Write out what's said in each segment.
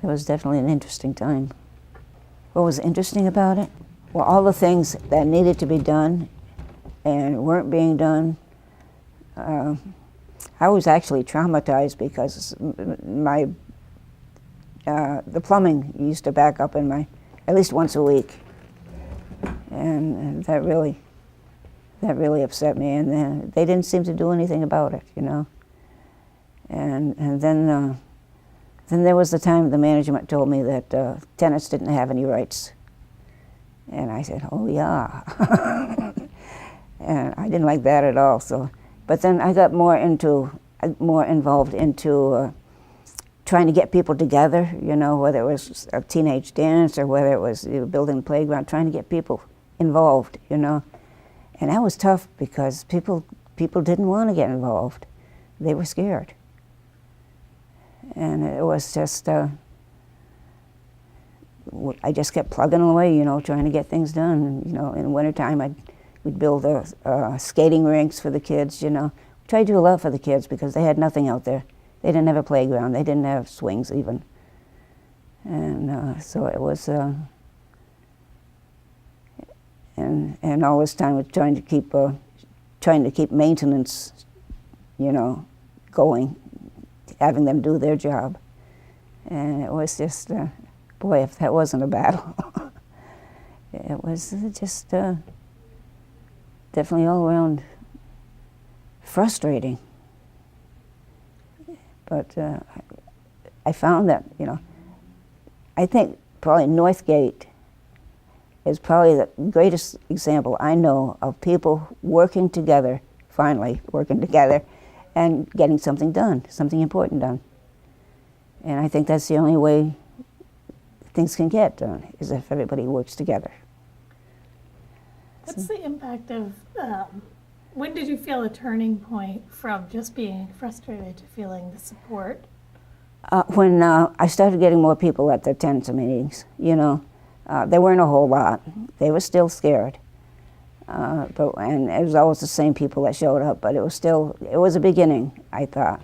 It was definitely an interesting time. What was interesting about it? Well, all the things that needed to be done and weren't being done. I was actually traumatized because the plumbing used to back up in at least once a week, and that really upset me. And they didn't seem to do anything about it, you know. And then there was the time the management told me that tenants didn't have any rights, and I said, "Oh yeah," and I didn't like that at all. So, but then I got more involved into trying to get people together, you know, whether it was a teenage dance or whether it was building a playground, trying to get people involved, you know. And that was tough because people didn't want to get involved. They were scared. And it was just, I just kept plugging away, you know, trying to get things done. And, you know, in the wintertime, we'd build skating rinks for the kids, you know. Tried to do a lot for the kids because they had nothing out there. They didn't have a playground. They didn't have swings even. And so it was, and all this time was trying to keep maintenance, you know, going, having them do their job. And it was just, boy, if that wasn't a battle. It was just definitely all around frustrating. But I found that, you know, I think probably Northgate is probably the greatest example I know of people working together, finally working together, and getting something done, something important done. And I think that's the only way things can get done, is if everybody works together. What's the impact of, when did you feel a turning point from just being frustrated to feeling the support? When I started getting more people at the tenants meetings, you know, there weren't a whole lot. They were still scared. And it was always the same people that showed up, but it was a beginning, I thought.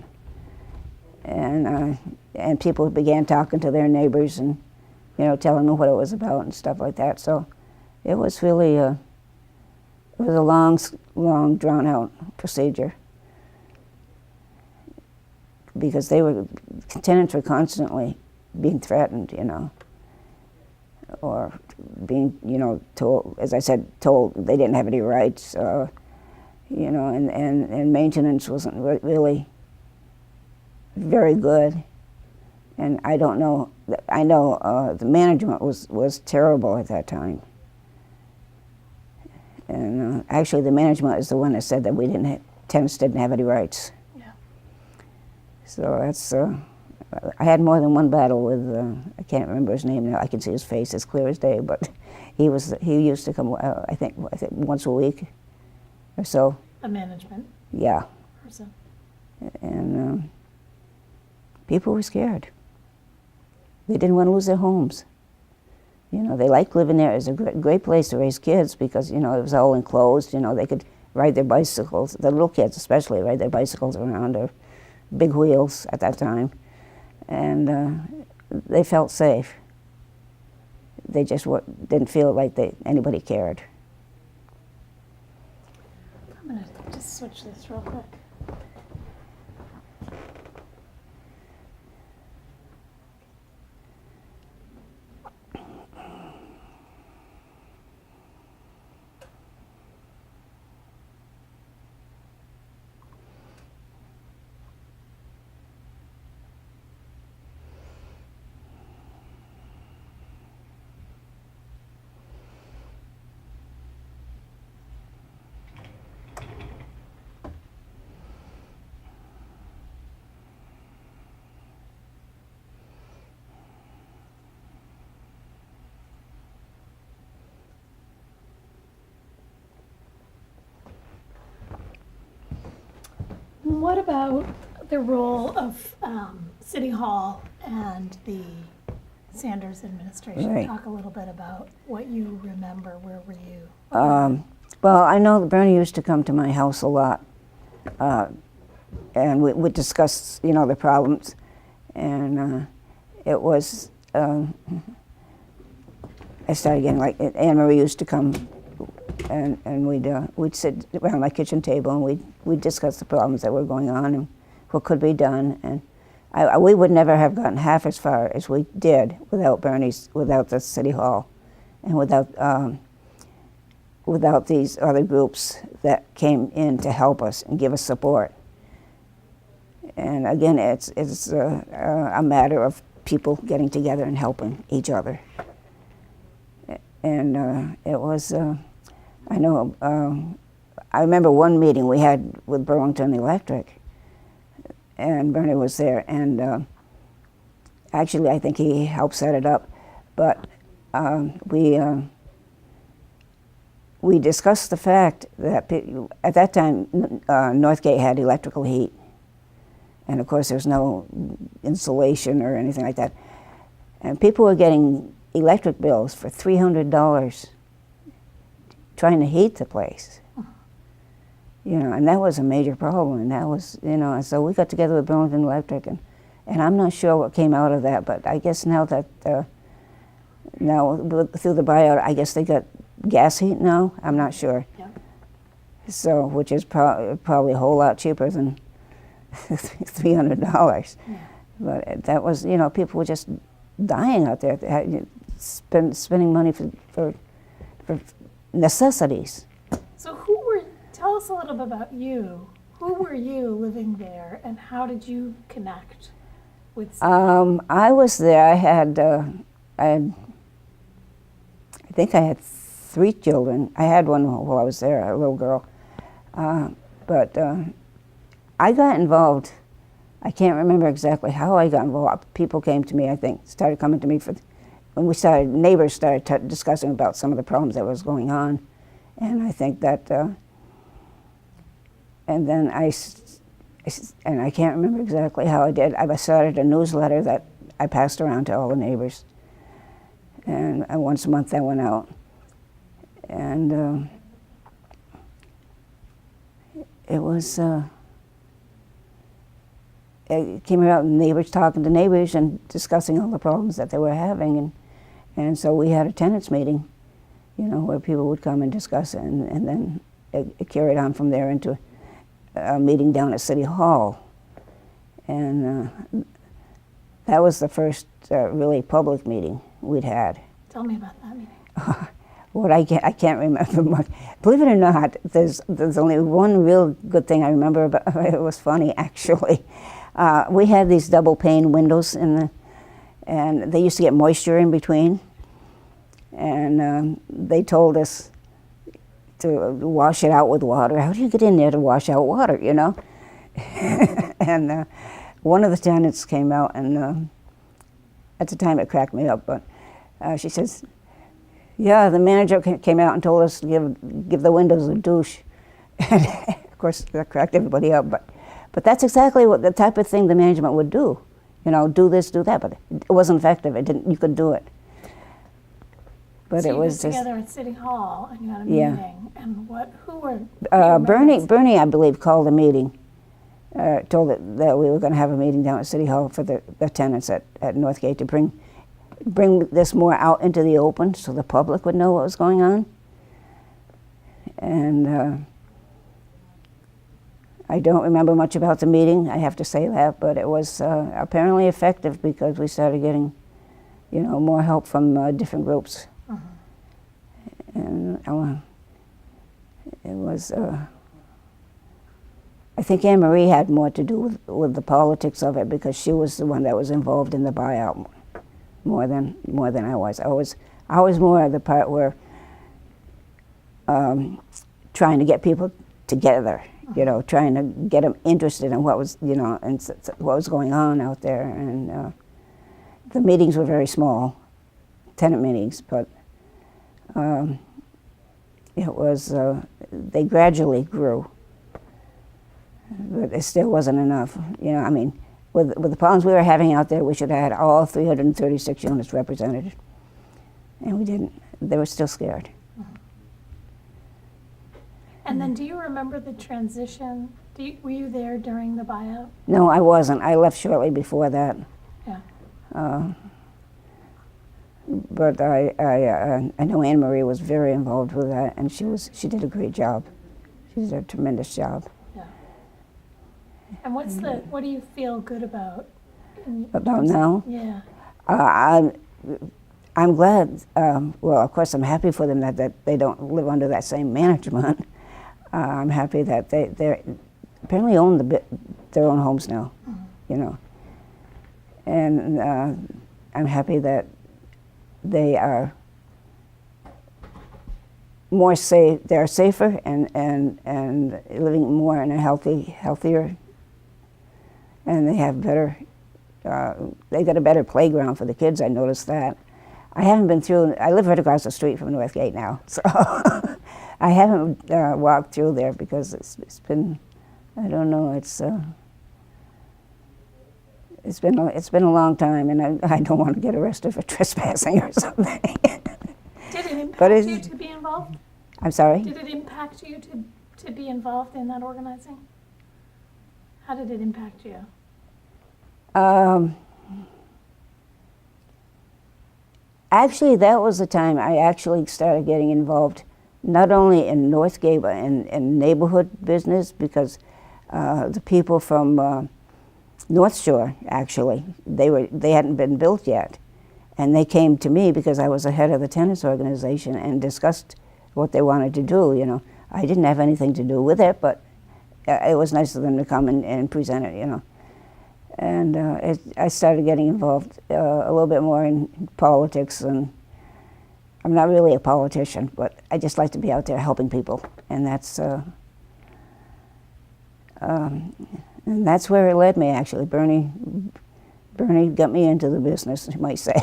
And people began talking to their neighbors and, you know, telling them what it was about and stuff like that. So it was really, it was a long, drawn-out procedure. Because tenants were constantly being threatened, you know, or being, you know, told, as I said, told they didn't have any rights, you know, and maintenance wasn't really very good. And I know the management was terrible at that time. And actually the management is the one that said that tenants didn't have any rights. So that's, I had more than one battle with, I can't remember his name now. I can see his face as clear as day, but he used to come, I think once a week or so. A management? Yeah. Person. And people were scared. They didn't want to lose their homes. You know, they liked living there. It was a great place to raise kids because, you know, it was all enclosed. You know, they could ride their bicycles, the little kids especially, ride their bicycles around, or big wheels at that time, and they felt safe. They just didn't feel like anybody cared. I'm going to just switch this real quick. What about the role of City Hall and the Sanders administration? Right. Talk a little bit about what you remember. Where were you? Well, I know that Bernie used to come to my house a lot, and we'd discuss, you know, the problems, and it was, I started getting like, Anne Marie used to come and we'd sit around my kitchen table and we'd discuss the problems that were going on and what could be done. And we would never have gotten half as far as we did without without the city hall, and without these other groups that came in to help us and give us support. And again, it's a matter of people getting together and helping each other. And it was, I know, I remember one meeting we had with Burlington Electric, and Bernie was there, and actually I think he helped set it up, but we discussed the fact that at that time Northgate had electrical heat, and of course there's no insulation or anything like that, and people were getting electric bills for $300 trying to heat the place. You know, and that was a major problem, and that was, you know, and so we got together with Burlington Electric, and I'm not sure what came out of that, but I guess now that, now through the buyout, I guess they got gas heat now, I'm not sure. Yeah. So, which is probably a whole lot cheaper than $300. Yeah. But that was, you know, people were just dying out there, spending money for necessities. So tell us a little bit about you. Who were you living there, and how did you connect with I was there. I think I had 3 children. I had one while I was there, a little girl. But I got involved. I can't remember exactly how I got involved. People came to me, I think, started coming to me when neighbors started discussing about some of the problems that was going on. And I think that, and then I can't remember exactly how I did. I started a newsletter that I passed around to all the neighbors. And once a month that went out. And it was, it came about neighbors talking to neighbors and discussing all the problems that they were having. And so we had a tenants meeting, you know, where people would come and discuss it, and then it carried on from there into a meeting down at City Hall. And that was the first really public meeting we'd had. Tell me about that meeting. What I can't remember much. Believe it or not, there's only one real good thing I remember about it. Was funny, actually. We had these double pane windows and they used to get moisture in between. And they told us to wash it out with water. How do you get in there to wash out water, you know? And one of the tenants came out, and at the time it cracked me up, but she says, yeah, the manager came out and told us to give the windows a douche. And of course, that cracked everybody up, but that's exactly what the type of thing the management would do. You know, do this, do that, but it wasn't effective. You could do it. But so it was you got just together at City Hall and you had a yeah. meeting, and who were Bernie, I believe, called a meeting, told it that we were going to have a meeting down at City Hall for the tenants at Northgate to bring this more out into the open so the public would know what was going on. And I don't remember much about the meeting, I have to say that, but it was apparently effective because we started getting, you know, more help from different groups. And it was, I think Anne Marie had more to do with the politics of it because she was the one that was involved in the buyout more than I was. I was more of the part where trying to get people together, you know, trying to get them interested in what was, you know, and what was going on out there. And the meetings were very small, tenant meetings, but it was, they gradually grew, but it still wasn't enough. You know, I mean, with the problems we were having out there, we should have had all 336 units represented, and we didn't. They were still scared. And then do you remember the transition? Were you there during the buyout? No, I wasn't. I left shortly before that. Yeah. But I know Anne Marie was very involved with that, and she did a great job. She did a tremendous job. Yeah. And what do you feel good about? About now? Yeah. I'm glad. Well, of course, I'm happy for them that they don't live under that same management. I'm happy that they apparently own their own homes now, you know. And I'm happy that they are more safe. They're safer and living more in a healthier. And they have better. They got a better playground for the kids. I noticed that. I haven't been through. I live right across the street from Northgate now, so I haven't walked through there because it's been. I don't know. It's been a long time, and I don't want to get arrested for trespassing or something. Did it impact you to be involved? I'm sorry? Did it impact you to be involved in that organizing? How did it impact you? Actually, that was the time I actually started getting involved, not only in Northgate, but in neighborhood business, because the people from North Shore, actually, they hadn't been built yet. And they came to me because I was the head of the tenants organization and discussed what they wanted to do, you know. I didn't have anything to do with it, but it was nice of them to come and present it, you know. And I started getting involved a little bit more in politics, and I'm not really a politician, but I just like to be out there helping people, and that's where it led me, actually. Bernie got me into the business, you might say.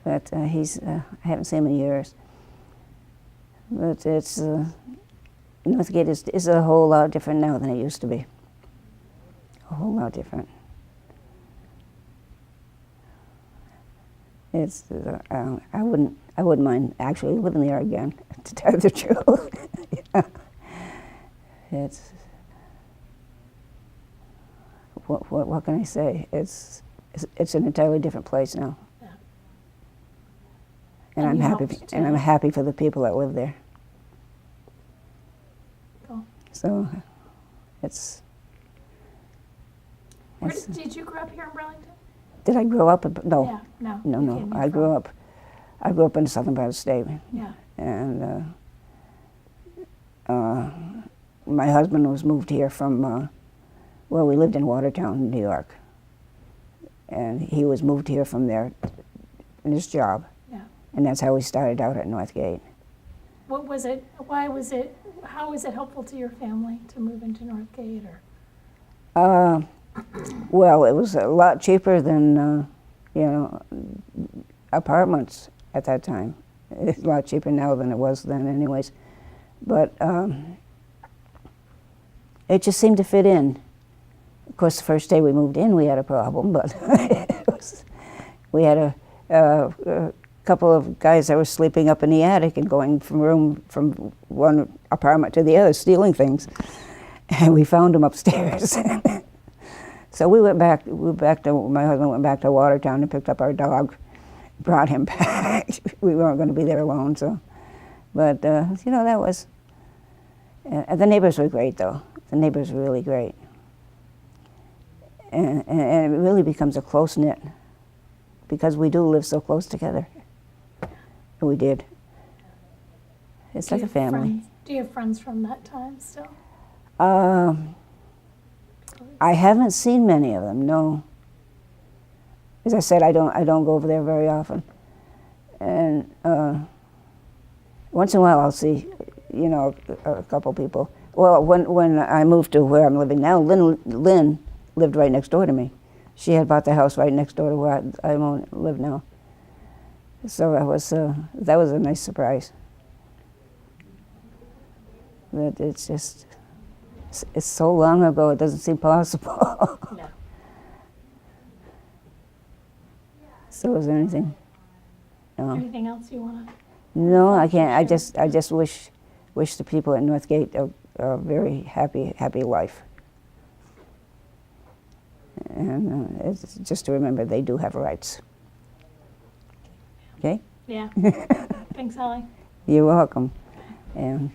But I haven't seen him in years. But it's Northgate is a whole lot different now than it used to be. A whole lot different. It's I wouldn't mind actually living there again, to tell you the truth. Yeah. It's what can I say? It's an entirely different place now. Yeah. And I'm happy for the people that live there. Cool. So it's. Did you grow up here in Burlington? Did I grow up? No. Yeah, No. I grew up in the southern part of the state. Yeah. And my husband was moved here from. Well, we lived in Watertown, New York, and he was moved here from there in his job. Yeah. And that's how we started out at Northgate. What was it? Why was it? How was it helpful to your family to move into Northgate, or? Well, it was a lot cheaper than, apartments at that time. It's a lot cheaper now than it was then anyways. But it just seemed to fit in. Of course, the first day we moved in, we had a problem, but we had a couple of guys that were sleeping up in the attic and going from one apartment to the other, stealing things. And we found them upstairs. So we went back to, my husband went back to Watertown and picked up our dog, brought him back. We weren't going to be there alone, so. But, that was, the neighbors were great, though. The neighbors were really great. And it really becomes a close-knit, because we do live so close together. And we did. It's like a family. Do you have friends from that time still? I haven't seen many of them, no. As I said, I don't go over there very often. And once in a while I'll see, a couple people. Well, when I moved to where I'm living now, Lynn lived right next door to me. She had bought the house right next door to where I live now. So that was a nice surprise. But it's just, it's so long ago, it doesn't seem possible. No. So is there anything? No. Anything else you want to? No, I can't. I just wish the people at Northgate a very happy life. And it's just to remember they do have rights. Okay? Yeah. Thanks, Ellie. You're welcome. And